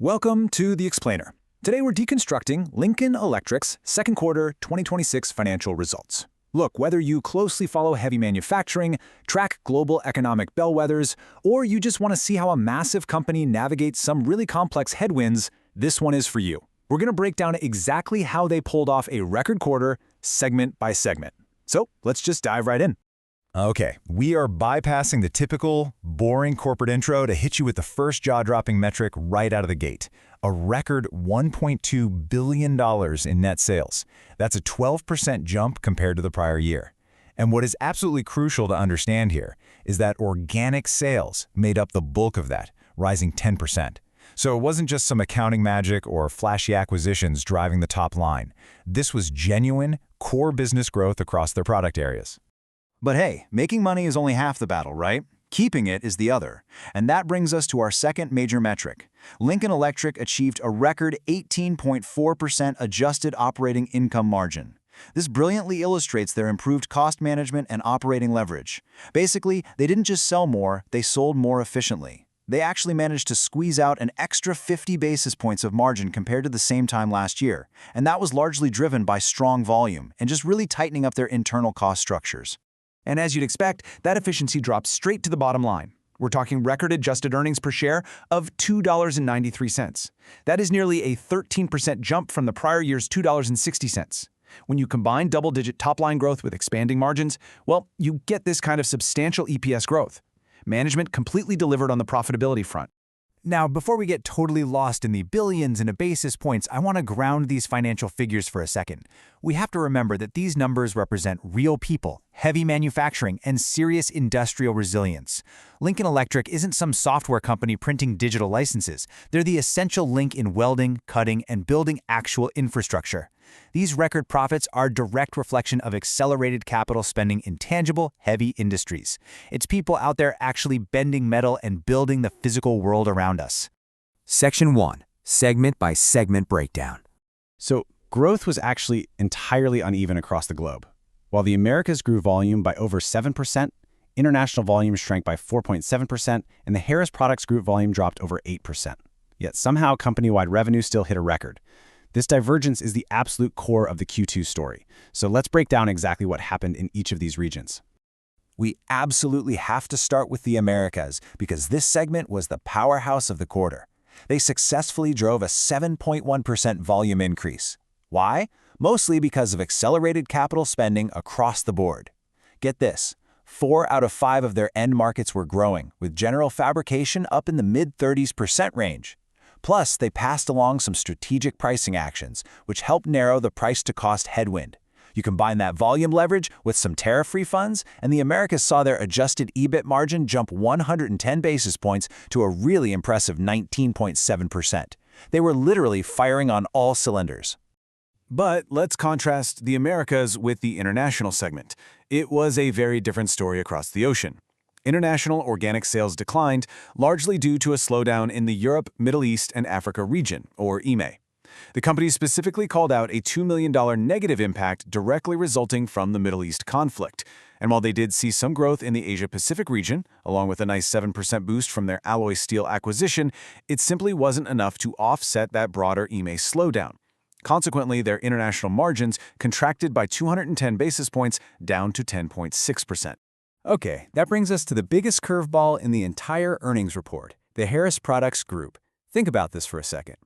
Welcome to The Explainer. Today we're deconstructing Lincoln Electric's second quarter 2026 financial results. Look, whether you closely follow heavy manufacturing, track global economic bellwethers, or you just want to see how a massive company navigates some really complex headwinds, this one is for you. We're going to break down exactly how they pulled off a record quarter, segment by segment. So let's just dive right in. Okay, we are bypassing the typical, boring corporate intro to hit you with the first jaw-dropping metric right out of the gate. A record $1.2 billion in net sales. That's a 12% jump compared to the prior year. And what is absolutely crucial to understand here is that organic sales made up the bulk of that, rising 10%. So it wasn't just some accounting magic or flashy acquisitions driving the top line. This was genuine, core business growth across their product areas. But hey, making money is only half the battle, right? Keeping it is the other. And that brings us to our second major metric. Lincoln Electric achieved a record 18.4% adjusted operating income margin. This brilliantly illustrates their improved cost management and operating leverage. Basically, they didn't just sell more, they sold more efficiently. They actually managed to squeeze out an extra 50 basis points of margin compared to the same time last year. And that was largely driven by strong volume and just really tightening up their internal cost structures. And as you'd expect, that efficiency dropped straight to the bottom line. We're talking record adjusted earnings per share of $2.93. That is nearly a 13% jump from the prior year's $2.60. When you combine double-digit top-line growth with expanding margins, well, you get this kind of substantial EPS growth. Management completely delivered on the profitability front. Now, before we get totally lost in the billions and basis points, I want to ground these financial figures for a second. We have to remember that these numbers represent real people, heavy manufacturing, and serious industrial resilience. Lincoln Electric isn't some software company printing digital licenses. They're the essential link in welding, cutting, and building actual infrastructure. These record profits are a direct reflection of accelerated capital spending in tangible, heavy industries. It's people out there actually bending metal and building the physical world around us. Section 1. Segment by segment breakdown. So, growth was actually entirely uneven across the globe. While the Americas grew volume by over 7%, international volume shrank by 4.7%, and the Harris Products Group volume dropped over 8%. Yet somehow company-wide revenue still hit a record. This divergence is the absolute core of the Q2 story. So let's break down exactly what happened in each of these regions. We absolutely have to start with the Americas because this segment was the powerhouse of the quarter. They successfully drove a 7.1% volume increase. Why? Mostly because of accelerated capital spending across the board. Get this, 4 out of 5 of their end markets were growing, with general fabrication up in the mid-30% range. Plus, they passed along some strategic pricing actions, which helped narrow the price-to-cost headwind. You combine that volume leverage with some tariff refunds, and the Americas saw their adjusted EBIT margin jump 110 basis points to a really impressive 19.7%. They were literally firing on all cylinders. But let's contrast the Americas with the international segment. It was a very different story across the ocean. International organic sales declined, largely due to a slowdown in the Europe, Middle East, and Africa region, or EMEA. The company specifically called out a $2 million negative impact directly resulting from the Middle East conflict. And while they did see some growth in the Asia-Pacific region, along with a nice 7% boost from their alloy steel acquisition, it simply wasn't enough to offset that broader EMEA slowdown. Consequently, their international margins contracted by 210 basis points down to 10.6%. Okay, that brings us to the biggest curveball in the entire earnings report, the Harris Products Group. Think about this for a second.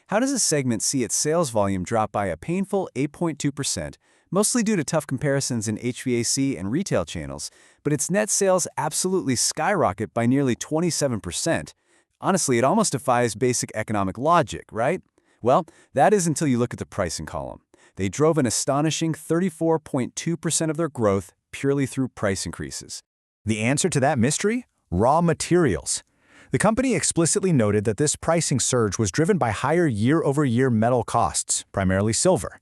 How does a segment see its sales volume drop by a painful 8.2%, mostly due to tough comparisons in HVAC and retail channels, but its net sales absolutely skyrocket by nearly 27%? Honestly, it almost defies basic economic logic, right? Well, that is until you look at the pricing column. They drove an astonishing 34.2% of their growth purely through price increases. The answer to that mystery? Raw materials. The company explicitly noted that this pricing surge was driven by higher year-over-year metal costs, primarily silver.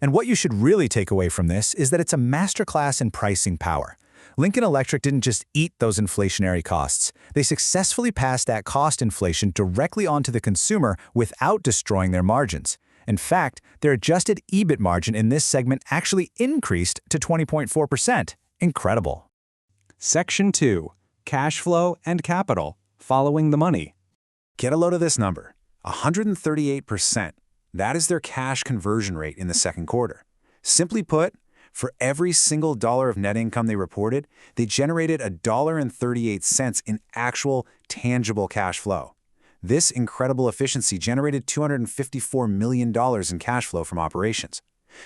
And what you should really take away from this is that it's a masterclass in pricing power. Lincoln Electric didn't just eat those inflationary costs. They successfully passed that cost inflation directly onto the consumer without destroying their margins. In fact, their adjusted EBIT margin in this segment actually increased to 20.4%. Incredible. Section 2. Cash flow and capital. Following the money. Get a load of this number. 138%. That is their cash conversion rate in the second quarter. Simply put, for every single dollar of net income they reported, they generated $1.38 in actual, tangible cash flow. This incredible efficiency generated $254 million in cash flow from operations.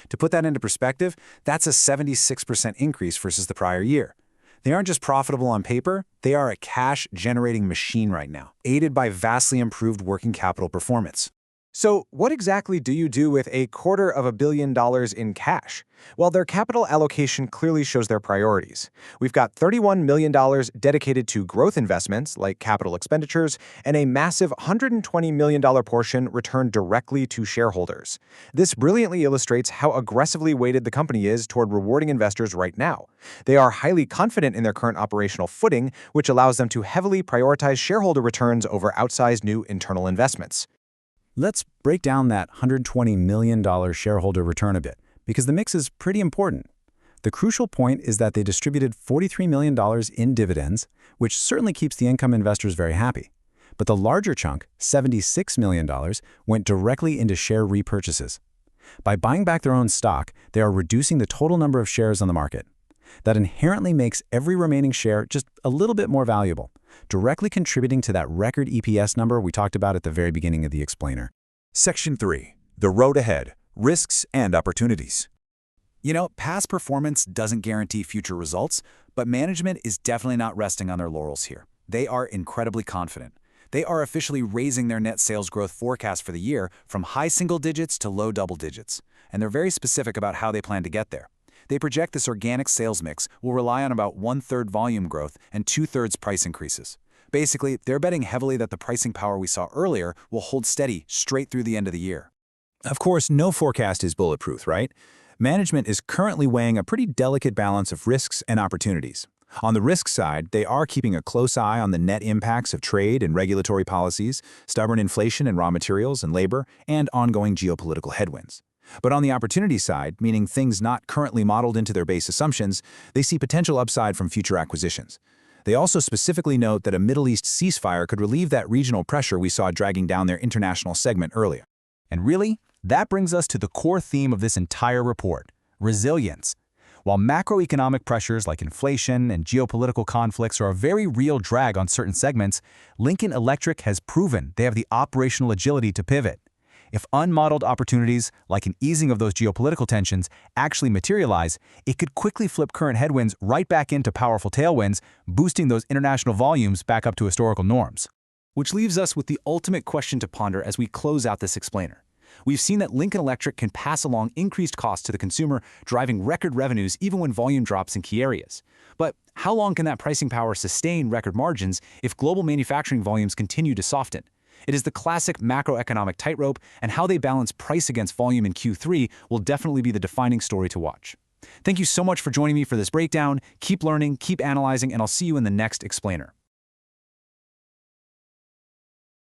To put that into perspective, that's a 76% increase versus the prior year. They aren't just profitable on paper, they are a cash-generating machine right now, aided by vastly improved working capital performance. So what exactly do you do with $250 million in cash? Well, their capital allocation clearly shows their priorities. We've got $31 million dedicated to growth investments, like capital expenditures, and a massive $120 million portion returned directly to shareholders. This brilliantly illustrates how aggressively weighted the company is toward rewarding investors right now. They are highly confident in their current operational footing, which allows them to heavily prioritize shareholder returns over outsized new internal investments. Let's break down that $120 million shareholder return a bit, because the mix is pretty important. The crucial point is that they distributed $43 million in dividends, which certainly keeps the income investors very happy. But the larger chunk, $76 million, went directly into share repurchases. By buying back their own stock, they are reducing the total number of shares on the market. That inherently makes every remaining share just a little bit more valuable, directly contributing to that record EPS number we talked about at the very beginning of the explainer. Section 3. The road ahead. Risks and opportunities. You know, past performance doesn't guarantee future results, but management is definitely not resting on their laurels here. They are incredibly confident. They are officially raising their net sales growth forecast for the year from high single digits to low double digits, and they're very specific about how they plan to get there. They project this organic sales mix will rely on about 1/3 volume growth and 2/3 price increases. Basically, they're betting heavily that the pricing power we saw earlier will hold steady straight through the end of the year. Of course, no forecast is bulletproof, right? Management is currently weighing a pretty delicate balance of risks and opportunities. On the risk side, they are keeping a close eye on the net impacts of trade and regulatory policies, stubborn inflation in raw materials and labor, and ongoing geopolitical headwinds. But on the opportunity side, meaning things not currently modeled into their base assumptions, they see potential upside from future acquisitions. They also specifically note that a Middle East ceasefire could relieve that regional pressure we saw dragging down their international segment earlier. And really, that brings us to the core theme of this entire report: resilience. While macroeconomic pressures like inflation and geopolitical conflicts are a very real drag on certain segments, Lincoln Electric has proven they have the operational agility to pivot. If unmodeled opportunities, like an easing of those geopolitical tensions, actually materialize, it could quickly flip current headwinds right back into powerful tailwinds, boosting those international volumes back up to historical norms. Which leaves us with the ultimate question to ponder as we close out this explainer. We've seen that Lincoln Electric can pass along increased costs to the consumer, driving record revenues even when volume drops in key areas. But how long can that pricing power sustain record margins if global manufacturing volumes continue to soften? It is the classic macroeconomic tightrope, and how they balance price against volume in Q3 will definitely be the defining story to watch. Thank you so much for joining me for this breakdown. Keep learning, keep analyzing, and I'll see you in the next explainer.